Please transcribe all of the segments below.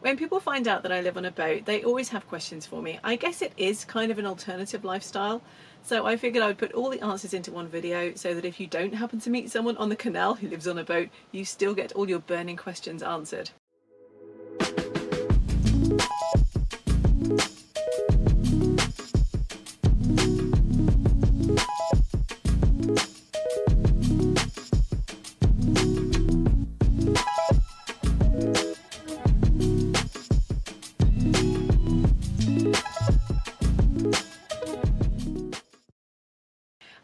When people find out that I live on a boat, they always have questions for me. I guess it is kind of an alternative lifestyle. So I figured I would put all the answers into one video so that if you don't happen to meet someone on the canal who lives on a boat, you still get all your burning questions answered.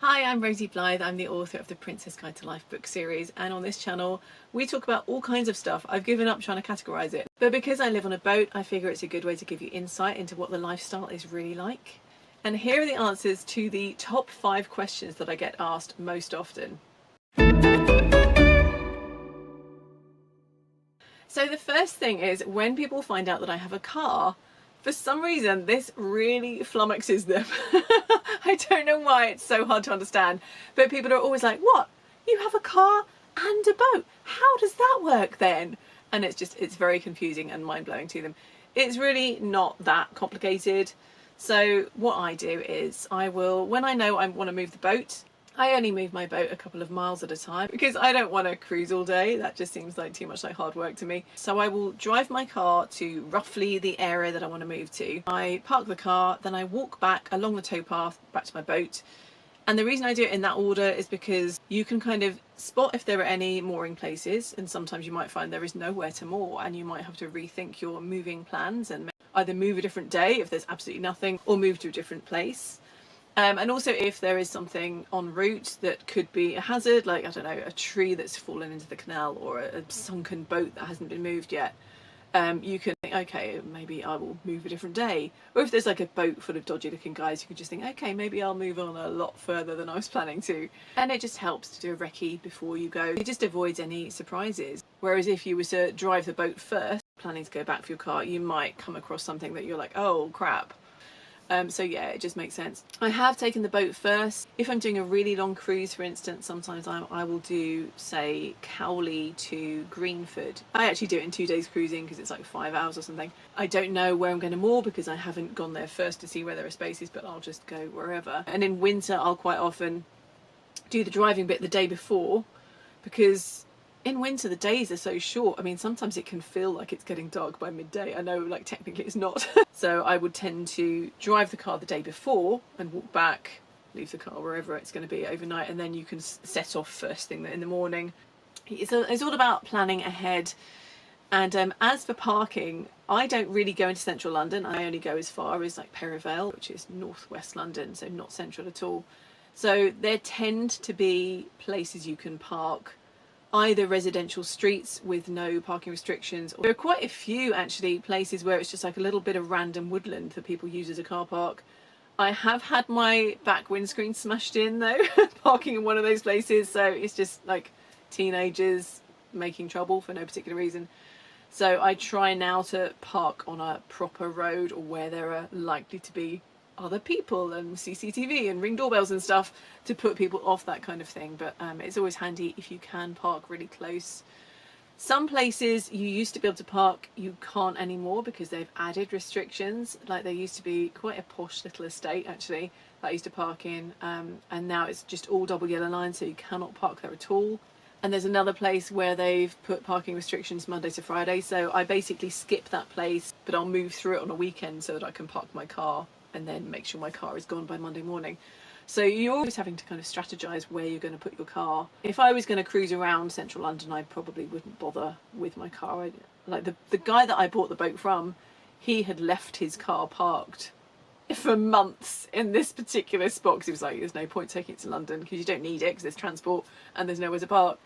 Hi, I'm Rosie Blythe. I'm the author of the Princess Guide to Life book series, and on this channel we talk about all kinds of stuff. I've given up trying to categorise it, but because I live on a boat, I figure it's a good way to give you insight into what the lifestyle is really like. And here are the answers to the top 5 questions that I get asked most often. So the first thing is, when people find out that I have a car, for some reason this really flummoxes them. I don't know why, it's so hard to understand, but people are always like, what? You have a car and a boat? How does that work then? And it's very confusing and mind-blowing to them. It's really not that complicated. So what I do is when I know I want to move the boat, I only move my boat a couple of miles at a time because I don't want to cruise all day. That just seems like too much like hard work to me. So I will drive my car to roughly the area that I want to move to. I park the car, then I walk back along the towpath back to my boat. And the reason I do it in that order is because you can kind of spot if there are any mooring places, and sometimes you might find there is nowhere to moor and you might have to rethink your moving plans and either move a different day if there's absolutely nothing, or move to a different place. And also if there is something en route that could be a hazard, like, I don't know, a tree that's fallen into the canal or a sunken boat that hasn't been moved yet, you can think, okay, maybe I will move a different day. Or if there's like a boat full of dodgy looking guys, you can just think, okay, maybe I'll move on a lot further than I was planning to. And it just helps to do a recce before you go. It just avoids any surprises. Whereas if you were to drive the boat first, planning to go back for your car, you might come across something that you're like, oh crap. So yeah, it just makes sense. I have taken the boat first. If I'm doing a really long cruise, for instance, sometimes I will do, say, Cowley to Greenford. I actually do it in 2 days cruising because it's like 5 hours or something. I don't know where I'm going to moor because I haven't gone there first to see where there are spaces, but I'll just go wherever. And in winter, I'll quite often do the driving bit the day before, because in winter the days are so short. I mean, sometimes it can feel like it's getting dark by midday. I know, like, technically it's not. So I would tend to drive the car the day before and walk back, leave the car wherever it's going to be overnight, and then you can set off first thing in the morning. It's all about planning ahead. And as for parking, I don't really go into central London. I only go as far as like Perivale, which is northwest London, so not central at all. So there tend to be places you can park, either residential streets with no parking restrictions. There are quite a few actually places where it's just like a little bit of random woodland that people use as a car park. I have had my back windscreen smashed in though, parking in one of those places, so it's just like teenagers making trouble for no particular reason. So I try now to park on a proper road, or where there are likely to be other people and CCTV and ring doorbells and stuff to put people off that kind of thing. But it's always handy if you can park really close. Some places you used to be able to park, you can't anymore because they've added restrictions. Like, there used to be quite a posh little estate actually that I used to park in, and now it's just all double yellow lines, so you cannot park there at all. And there's another place where they've put parking restrictions Monday to Friday, so I basically skip that place, but I'll move through it on a weekend so that I can park my car and then make sure my car is gone by Monday morning. So you're always having to kind of strategize where you're going to put your car. If I was going to cruise around central London, I probably wouldn't bother with my car. Like the guy that I bought the boat from, he had left his car parked for months in this particular spot because he was like, there's no point taking it to London because you don't need it because there's transport and there's nowhere to park.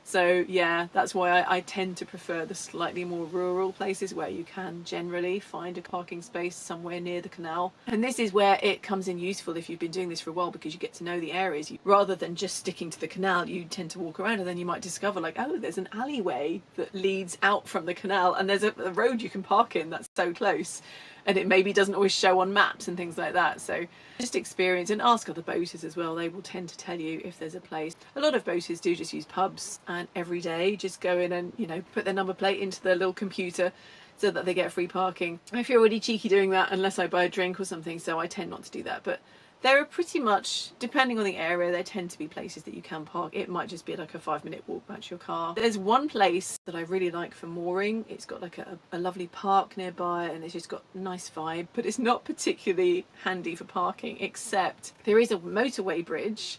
So yeah, that's why I tend to prefer the slightly more rural places where you can generally find a parking space somewhere near the canal. And this is where it comes in useful if you've been doing this for a while, because you get to know the areas. Rather than just sticking to the canal, you tend to walk around, and then you might discover like, oh, there's an alleyway that leads out from the canal and there's a road you can park in that's so close. And it maybe doesn't always show on maps and things like that. So just experience and ask other boaters as well. They will tend to tell you if there's a place. A lot of boaters do just use pubs, and every day just go in and, you know, put their number plate into their little computer, so that they get free parking. I feel really cheeky doing that unless I buy a drink or something, so I tend not to do that. But there are pretty much, depending on the area, there tend to be places that you can park. It might just be like a 5-minute walk back to your car. There's one place that I really like for mooring. It's got like a lovely park nearby, and it's just got a nice vibe, but it's not particularly handy for parking, except there is a motorway bridge,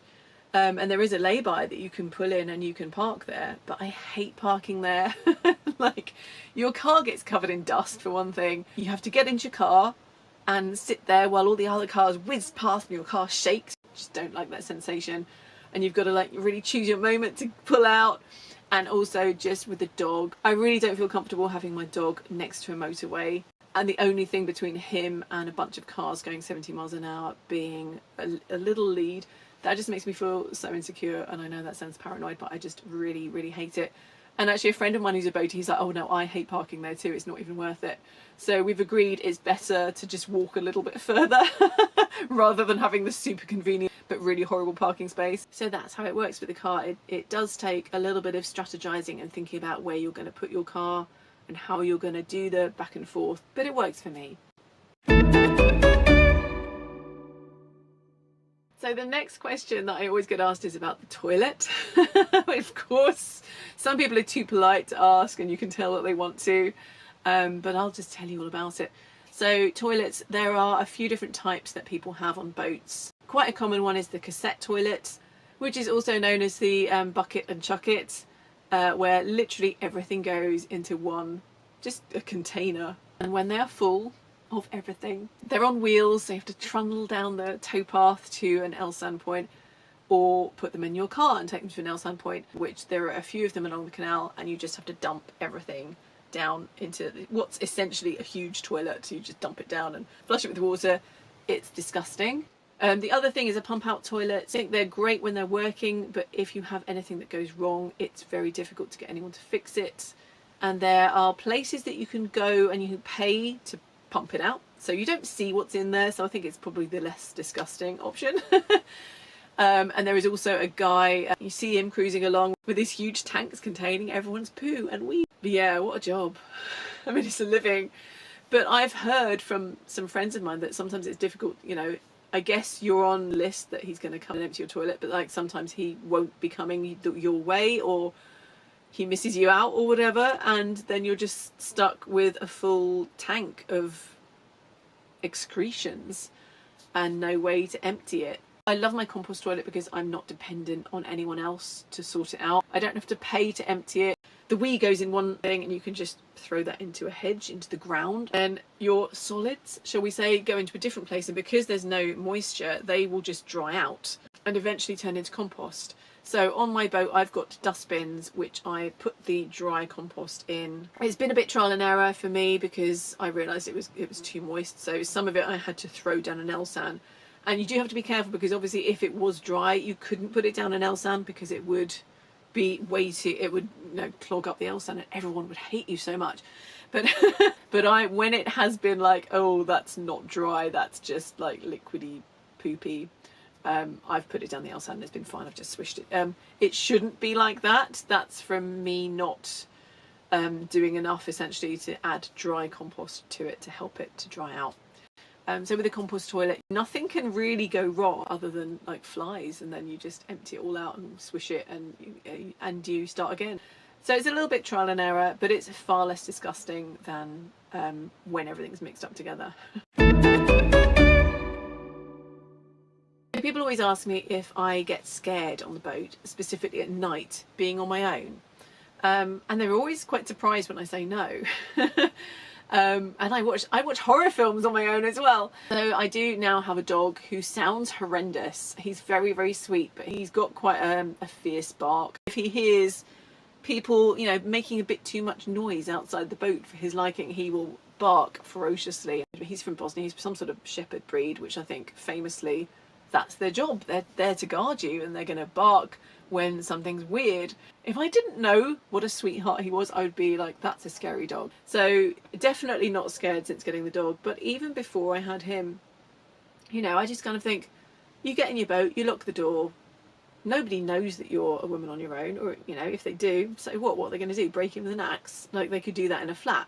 and there is a lay-by that you can pull in and you can park there, but I hate parking there. Like, your car gets covered in dust for one thing. You have to get into your car and sit there while all the other cars whiz past and your car shakes. Just don't like that sensation. And you've got to like really choose your moment to pull out. And also just with the dog, I really don't feel comfortable having my dog next to a motorway, and the only thing between him and a bunch of cars going 70 miles an hour being a little lead. That just makes me feel so insecure, and I know that sounds paranoid, but I just really, really hate it. And actually a friend of mine who's a boatie, he's like, oh no, I hate parking there too, it's not even worth it. So we've agreed it's better to just walk a little bit further rather than having the super convenient but really horrible parking space. So that's how it works with the car. It does take a little bit of strategizing and thinking about where you're going to put your car and how you're going to do the back and forth, but it works for me. So the next question that I always get asked is about the toilet. Of course, some people are too polite to ask, and you can tell that they want to, but I'll just tell you all about it. So toilets, there are a few different types that people have on boats. Quite a common one is the cassette toilet, which is also known as the bucket and chuck it, where literally everything goes into one, just a container. And when they are full of everything, they're on wheels, so you have to trundle down the towpath to an L-stand point, or put them in your car and take them to an L-stand point, which there are a few of them along the canal, and you just have to dump everything down into what's essentially a huge toilet. So you just dump it down and flush it with water. It's disgusting. The other thing is a pump out toilet. I think they're great when they're working, but if you have anything that goes wrong, it's very difficult to get anyone to fix it. And there are places that you can go and you can pay to pump it out, so you don't see what's in there, so I think it's probably the less disgusting option. And there is also a guy, you see him cruising along with these huge tanks containing everyone's poo and wee. But yeah, what a job. I mean, it's a living. But I've heard from some friends of mine that sometimes it's difficult, you know, I guess you're on the list that he's going to come and empty your toilet, but like sometimes he won't be coming your way, or he misses you out or whatever, and then you're just stuck with a full tank of excretions and no way to empty it. I love my compost toilet because I'm not dependent on anyone else to sort it out. I don't have to pay to empty it. The wee goes in one thing and you can just throw that into a hedge, into the ground, and your solids, shall we say, go into a different place, and because there's no moisture, they will just dry out and eventually turn into compost. So on my boat I've got dustbins which I put the dry compost in. It's been a bit trial and error for me because I realised it was too moist, so some of it I had to throw down an L-sand. And you do have to be careful because obviously if it was dry you couldn't put it down an L-sand because it would be way too, it would, you know, clog up the L-sand and everyone would hate you so much. But when it has been like, oh, that's not dry, that's just like liquidy poopy, I've put it down the L-sand and it's been fine. I've just swished it. It shouldn't be like that. That's from me not doing enough essentially to add dry compost to it to help it to dry out. So with a compost toilet, nothing can really go wrong other than like flies, and then you just empty it all out and swish it and you start again. So it's a little bit trial and error, but it's far less disgusting than when everything's mixed up together. People always ask me if I get scared on the boat, specifically at night, being on my own. And they're always quite surprised when I say no. And I watch horror films on my own as well. So I do now have a dog who sounds horrendous. He's very, very sweet, but he's got quite a fierce bark. If he hears people, you know, making a bit too much noise outside the boat for his liking, he will bark ferociously. He's from Bosnia. He's some sort of shepherd breed, which I think famously that's their job. They're there to guard you, and they're going to bark when something's weird. If I didn't know what a sweetheart he was, I would be like, that's a scary dog. So definitely not scared since getting the dog. But even before I had him, you know, I just kind of think, you get in your boat, you lock the door, nobody knows that you're a woman on your own, or, you know, if they do, so what are they going to do? Break in with an axe? Like, they could do that in a flat.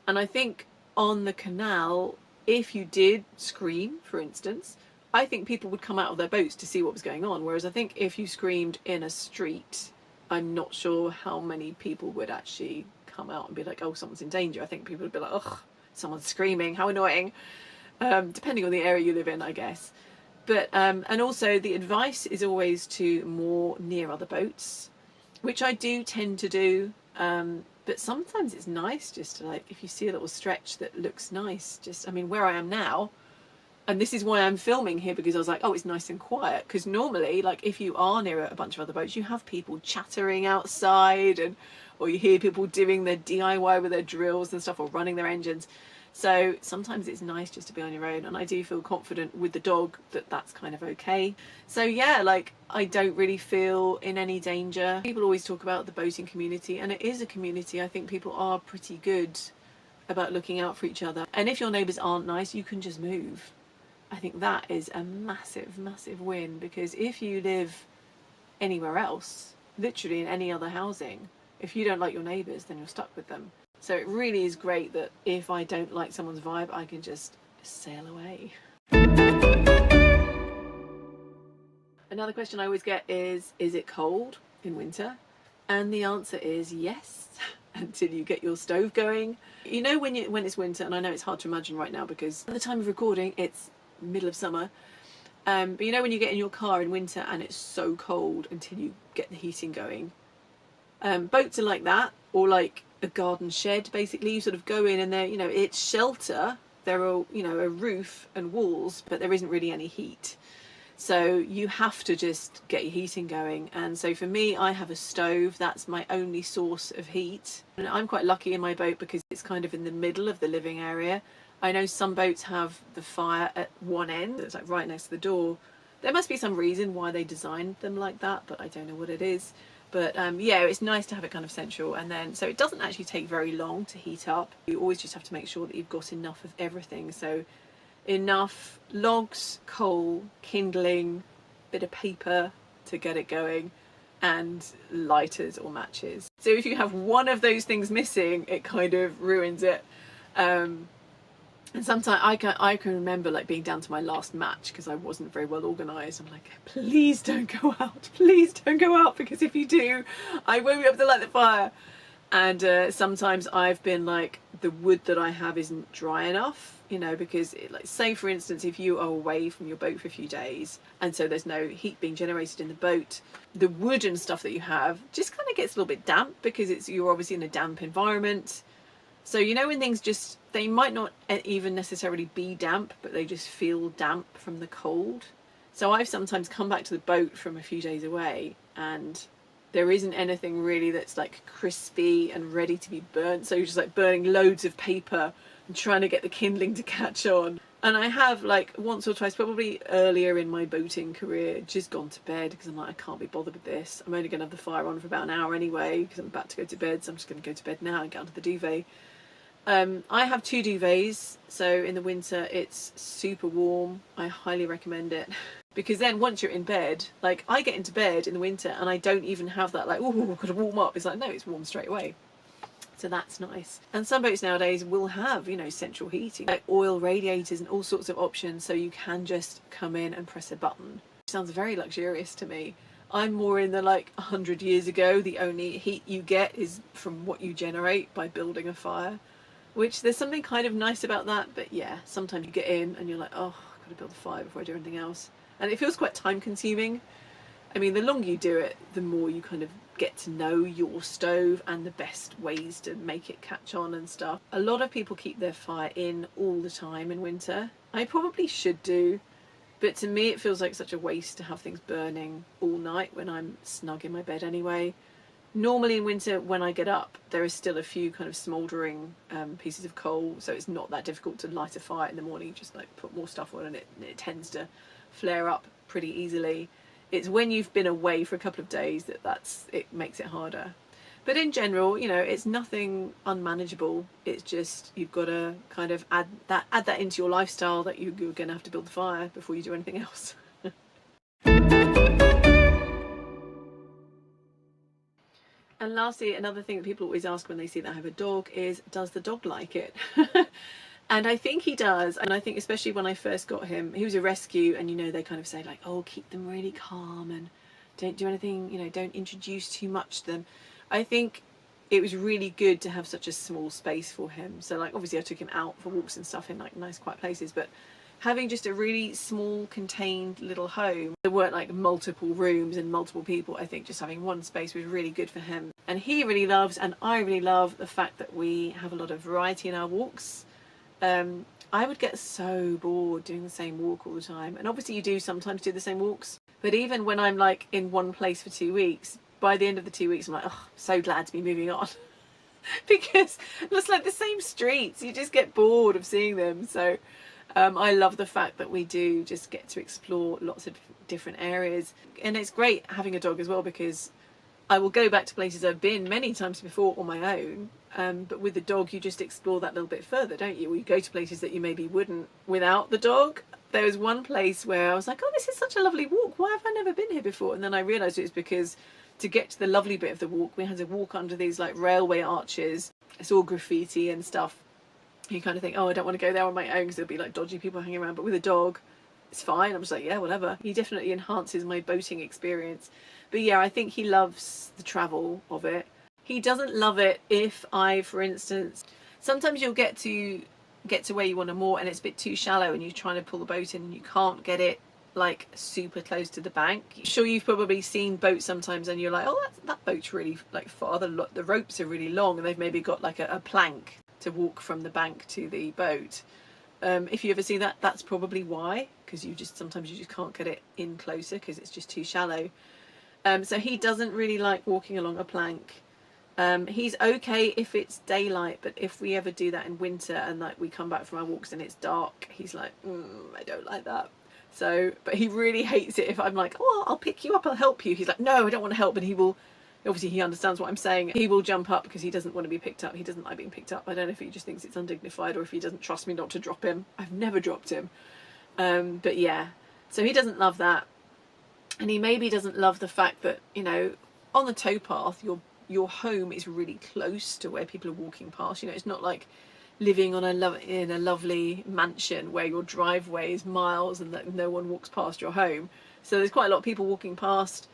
And I think on the canal, if you did scream, for instance, I think people would come out of their boats to see what was going on. Whereas I think if you screamed in a street, I'm not sure how many people would actually come out and be like, oh, someone's in danger. I think people would be like, ugh, someone's screaming, how annoying. Depending on the area you live in, I guess. But and also the advice is always to moor near other boats, which I do tend to do. But sometimes it's nice just to, like, if you see a little stretch that looks nice, just, I mean, where I am now, and this is why I'm filming here, because I was like, oh, it's nice and quiet. Because normally, like, if you are near a bunch of other boats, you have people chattering outside, and or you hear people doing their DIY with their drills and stuff, or running their engines. So sometimes it's nice just to be on your own, and I do feel confident with the dog that that's kind of okay. So yeah, like, I don't really feel in any danger. People always talk about the boating community, and it is a community. I think people are pretty good about looking out for each other. And if your neighbours aren't nice, you can just move. I think that is a massive, massive win, because if you live anywhere else, literally in any other housing, if you don't like your neighbours, then you're stuck with them. So it really is great that if I don't like someone's vibe, I can just sail away. Another question I always get is it cold in winter? And the answer is yes, until you get your stove going. You know, when it's winter, and I know it's hard to imagine right now because at the time of recording, it's middle of summer. But you know, when you get in your car in winter and it's so cold until you get the heating going. Boats are like that, or like a garden shed. Basically, you sort of go in and there, you know, it's shelter. There are, you know, a roof and walls, but there isn't really any heat. So you have to just get your heating going. And so for me, I have a stove. That's my only source of heat. And I'm quite lucky in my boat because it's kind of in the middle of the living area. I know some boats have the fire at one end. It's like right next to the door. There must be some reason why they designed them like that, but I don't know what it is. But yeah, it's nice to have it kind of central, and then so it doesn't actually take very long to heat up. You always just have to make sure that you've got enough of everything. So enough logs, coal, kindling, bit of paper to get it going, and lighters or matches. So if you have one of those things missing, it kind of ruins it. And sometimes I can remember like being down to my last match because I wasn't very well organised. I'm like, please don't go out, please don't go out, because if you do, I won't be able to light the fire. And sometimes I've been like, the wood that I have isn't dry enough, you know, because like, say for instance, if you are away from your boat for a few days and so there's no heat being generated in the boat, the wood and stuff that you have just kind of gets a little bit damp because you're obviously in a damp environment. So you know, when things just, they might not even necessarily be damp, but they just feel damp from the cold. So I've sometimes come back to the boat from a few days away and there isn't anything really that's like crispy and ready to be burnt. So you're just like burning loads of paper and trying to get the kindling to catch on. And I have like once or twice, probably earlier in my boating career, just gone to bed because I'm like, I can't be bothered with this. I'm only going to have the fire on for about an hour anyway because I'm about to go to bed. So I'm just going to go to bed now and get onto the duvet. I have 2 duvets, so in the winter it's super warm. I highly recommend it because then once you're in bed, like I get into bed in the winter and I don't even have that like, oh, I've got to warm up. It's like, no, it's warm straight away. So that's nice. And some boats nowadays will have, you know, central heating, like oil radiators and all sorts of options, so you can just come in and press a button. It sounds very luxurious to me. I'm more in the like 100 years ago, the only heat you get is from what you generate by building a fire. Which there's something kind of nice about that, but yeah, sometimes you get in and you're like, oh, I've got to build a fire before I do anything else. And it feels quite time consuming. I mean, the longer you do it, the more you kind of get to know your stove and the best ways to make it catch on and stuff. A lot of people keep their fire in all the time in winter. I probably should do, but to me it feels like such a waste to have things burning all night when I'm snug in my bed anyway. Normally in winter when I get up, there is still a few kind of smouldering pieces of coal, so it's not that difficult to light a fire in the morning. You just like put more stuff on and it tends to flare up pretty easily. It's when you've been away for a couple of days that it makes it harder. But in general, you know, it's nothing unmanageable. It's just you've got to kind of add that into your lifestyle, that you're going to have to build the fire before you do anything else. And lastly, another thing that people always ask when they see that I have a dog is, does the dog like it? And I think he does. And I think especially when I first got him, he was a rescue, and you know, they kind of say like, oh, keep them really calm and don't do anything, you know, don't introduce too much to them. I think it was really good to have such a small space for him. So like, obviously I took him out for walks and stuff in like nice quiet places, but having just a really small contained little home, there weren't like multiple rooms and multiple people. I think just having one space was really good for him. And he really loves, and I really love, the fact that we have a lot of variety in our walks. I would get so bored doing the same walk all the time, and obviously you do sometimes do the same walks, but even when I'm like in one place for 2 weeks, by the end of the 2 weeks I'm like, oh, I'm so glad to be moving on. Because it's like the same streets, you just get bored of seeing them. So I love the fact that we do just get to explore lots of different areas, and it's great having a dog as well, because I will go back to places I've been many times before on my own, but with the dog you just explore that little bit further, don't you? Or you go to places that you maybe wouldn't without the dog. There was one place where I was like, oh, this is such a lovely walk, why have I never been here before? And then I realised it was because to get to the lovely bit of the walk we had to walk under these like railway arches. It's all graffiti and stuff. You kind of think, oh, I don't want to go there on my own because there'll be like dodgy people hanging around, but with a dog it's fine. I'm just like, yeah, whatever. He definitely enhances my boating experience. But yeah, I think he loves the travel of it. He doesn't love it if I, for instance, sometimes you'll get to where you want to moor and it's a bit too shallow and you're trying to pull the boat in and you can't get it like super close to the bank. Sure, you've probably seen boats sometimes and you're like, oh, that boat's really like far, the ropes are really long, and they've maybe got like a plank to walk from the bank to the boat. If you ever see that, that's probably why, because sometimes you just can't get it in closer because it's just too shallow. So he doesn't really like walking along a plank. He's okay if it's daylight, but if we ever do that in winter and like we come back from our walks and it's dark, he's like, I don't like that. So, but he really hates it if I'm like, oh, I'll pick you up, I'll help you. He's like, no, I don't want to help. And he will, obviously he understands what I'm saying. He will jump up because he doesn't want to be picked up. He doesn't like being picked up. I don't know if he just thinks it's undignified or if he doesn't trust me not to drop him. I've never dropped him. But yeah, so he doesn't love that. And he maybe doesn't love the fact that, you know, on the towpath, your home is really close to where people are walking past. You know, it's not like living on in a lovely mansion where your driveway is miles and that no one walks past your home. So there's quite a lot of people walking past,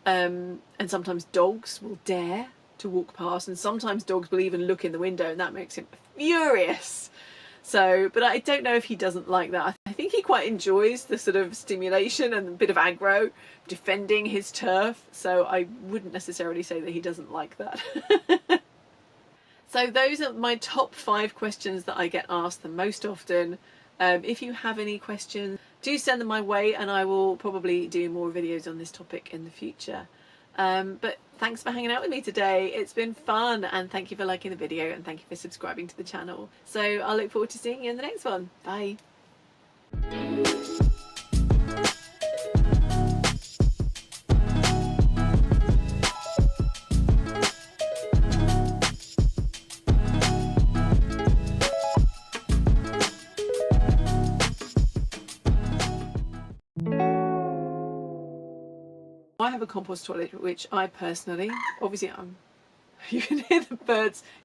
and sometimes dogs will dare to walk past, and sometimes dogs will even look in the window, and that makes him furious. So, but I don't know if he doesn't like that. I think he quite enjoys the sort of stimulation and a bit of aggro, defending his turf. So I wouldn't necessarily say that he doesn't like that. So those are my top 5 questions that I get asked the most often. If you have any questions, do send them my way and I will probably do more videos on this topic in the future. But thanks for hanging out with me today. It's been fun, and thank you for liking the video and thank you for subscribing to the channel. So I'll look forward to seeing you in the next one. Bye. I have a compost toilet, which I personally, obviously you can hear the birds